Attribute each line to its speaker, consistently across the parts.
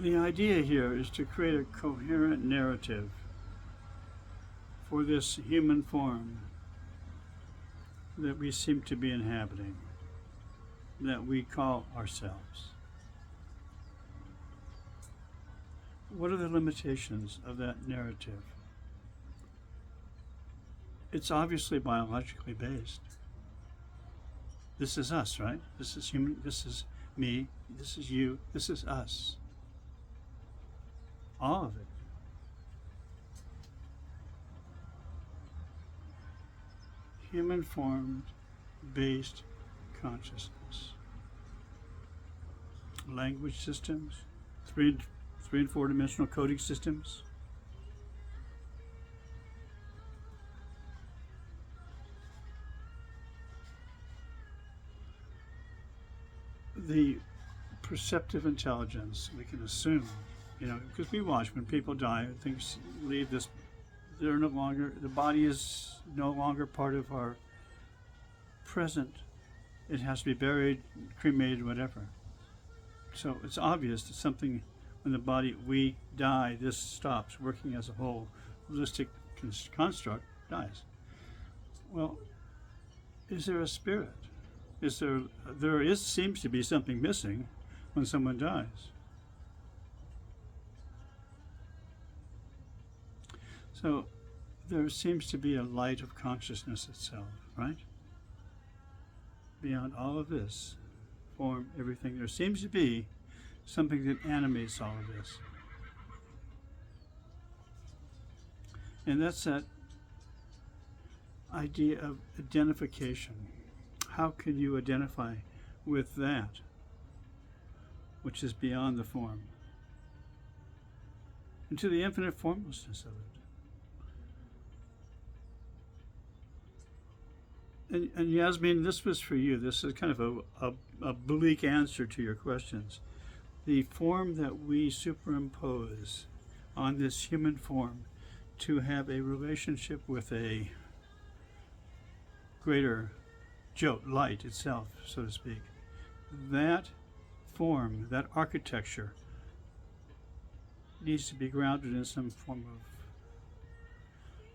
Speaker 1: The idea here is to create a coherent narrative for this human form that we seem to be inhabiting, that we call ourselves. What are the limitations of that narrative? It's obviously biologically based. This is us, right? This is human, this is me, this is you, this is us. All of it. Human formed based consciousness. Language systems, three and four dimensional coding systems. The perceptive intelligence, we can assume, because we watch when people die, things leave this, they're no longer, the body is no longer part of our present. It has to be buried, cremated, whatever. So it's obvious that something, when the body, we die, this stops working as a whole holistic construct, dies. Well, is there a spirit? There seems to be something missing when someone dies. So there seems to be a light of consciousness itself, right? Beyond all of this, form, everything, there seems to be something that animates all of this. And that's that idea of identification. How can you identify with that which is beyond the form? And to the infinite formlessness of it. And Yasmin, this was for you. This is kind of a bleak answer to your questions. The form that we superimpose on this human form to have a relationship with a greater light itself, so to speak, that form, that architecture needs to be grounded in some form of,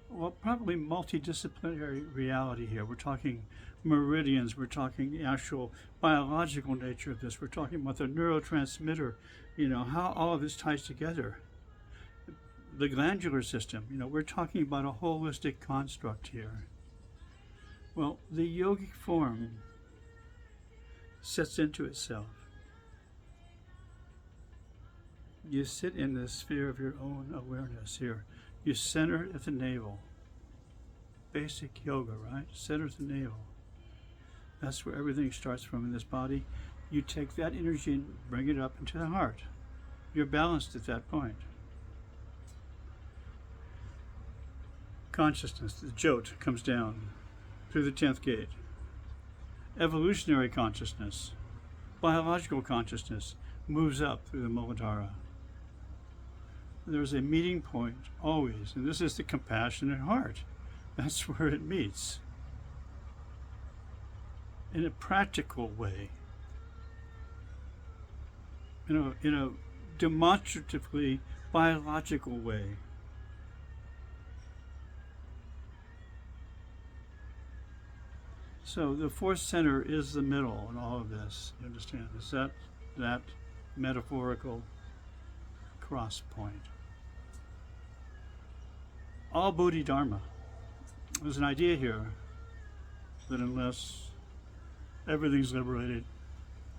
Speaker 1: well, probably multidisciplinary reality here. We're talking meridians, we're talking the actual biological nature of this, we're talking about the neurotransmitter, how all of this ties together. The glandular system, we're talking about a holistic construct here. Well, the yogic form sets into itself. You sit in the sphere of your own awareness here. You center at the navel. Basic yoga, right? Center at the navel. That's where everything starts from in this body. You take that energy and bring it up into the heart. You're balanced at that point. Consciousness, the jot, comes down through the 10th gate. Evolutionary consciousness, biological consciousness, moves up through the Muladhara. There's a meeting point always, and this is the compassionate heart. That's where it meets. In a practical way, in a demonstratively biological way. So the fourth center is the middle in all of this. You understand? Is that metaphorical cross point? All Bodhidharma. There's an idea here that unless everything's liberated,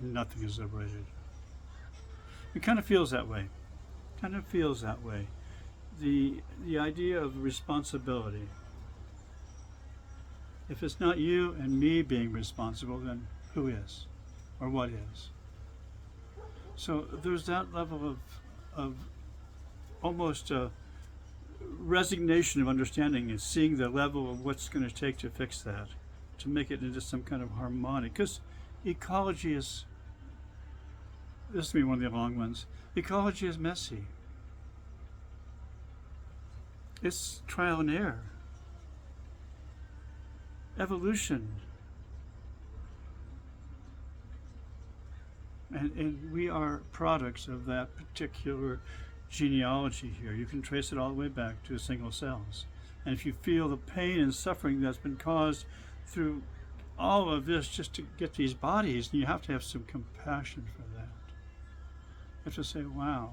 Speaker 1: nothing is liberated. It kind of feels that way. The idea of responsibility. If it's not you and me being responsible, then who is? Or what is? So there's that level of almost a resignation of understanding and seeing the level of what's going to take to fix that, to make it into some kind of harmonic. Because ecology is, this will be one of the long ones, ecology is messy. It's trial and error. Evolution And we are products of that particular genealogy here. You can trace it all the way back to single cells. And if you feel the pain and suffering that's been caused through all of this just to get these bodies, you have to have some compassion for that. You have to say, wow,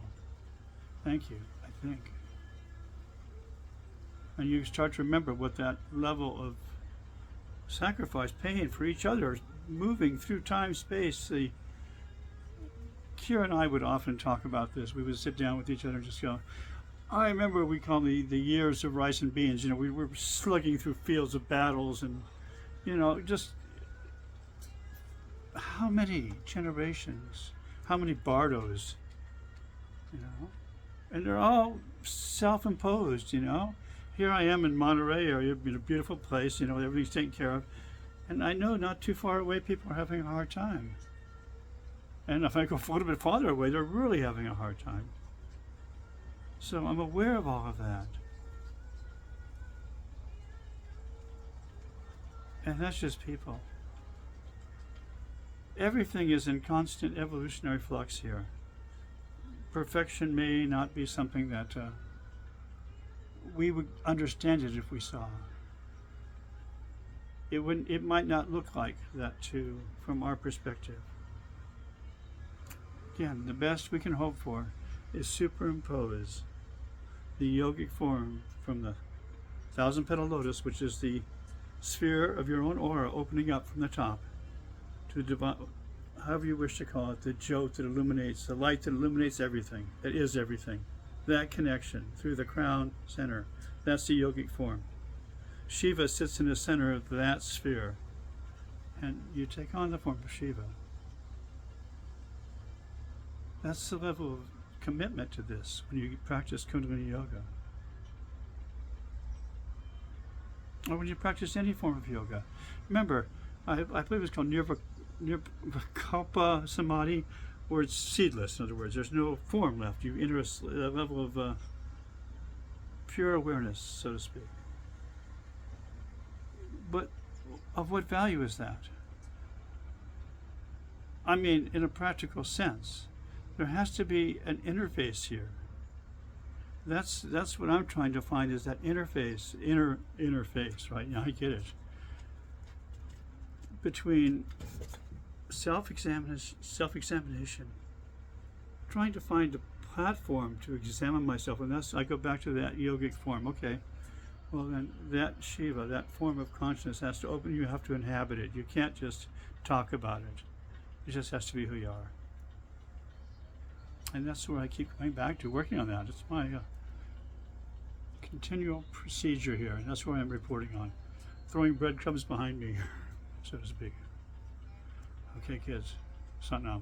Speaker 1: thank you, I think. And you start to remember what that level of sacrifice, pain for each other, moving through time, space. Kira and I would often talk about this. We would sit down with each other and just go, I remember we call the years of rice and beans. We were slugging through fields of battles and, just how many generations, how many bardos, and they're all self-imposed, Here I am in Monterey area, in a beautiful place, everything's taken care of. And I know not too far away people are having a hard time. And if I go a little bit farther away, they're really having a hard time. So I'm aware of all of that. And that's just people. Everything is in constant evolutionary flux here. Perfection may not be something that we would understand it if we saw. It might not look like that too from our perspective. Again, the best we can hope for is superimpose the yogic form from the 1,000-petal lotus, which is the sphere of your own aura opening up from the top to the divine, however you wish to call it, the jyot that illuminates, the light that illuminates everything, that is everything. That connection through the crown center, that's the yogic form. Shiva sits in the center of that sphere, and you take on the form of Shiva. That's the level of commitment to this when you practice Kundalini Yoga. Or when you practice any form of yoga. Remember, I believe it's called Nirvikalpa Samadhi, where it's seedless. In other words, there's no form left. You enter a level of pure awareness, so to speak. But of what value is that? I mean, in a practical sense, there has to be an interface here. That's what I'm trying to find, is that interface, interface, right? Now I get it. Between self-examination, trying to find a platform to examine myself, and I go back to that yogic form. Okay, well then that Shiva, that form of consciousness has to open. You have to inhabit it. You can't just talk about it. It just has to be who you are. And that's where I keep coming back to, working on that. It's my continual procedure here, and that's where I'm reporting on. Throwing breadcrumbs behind me, so to speak. Okay, kids, Satnam.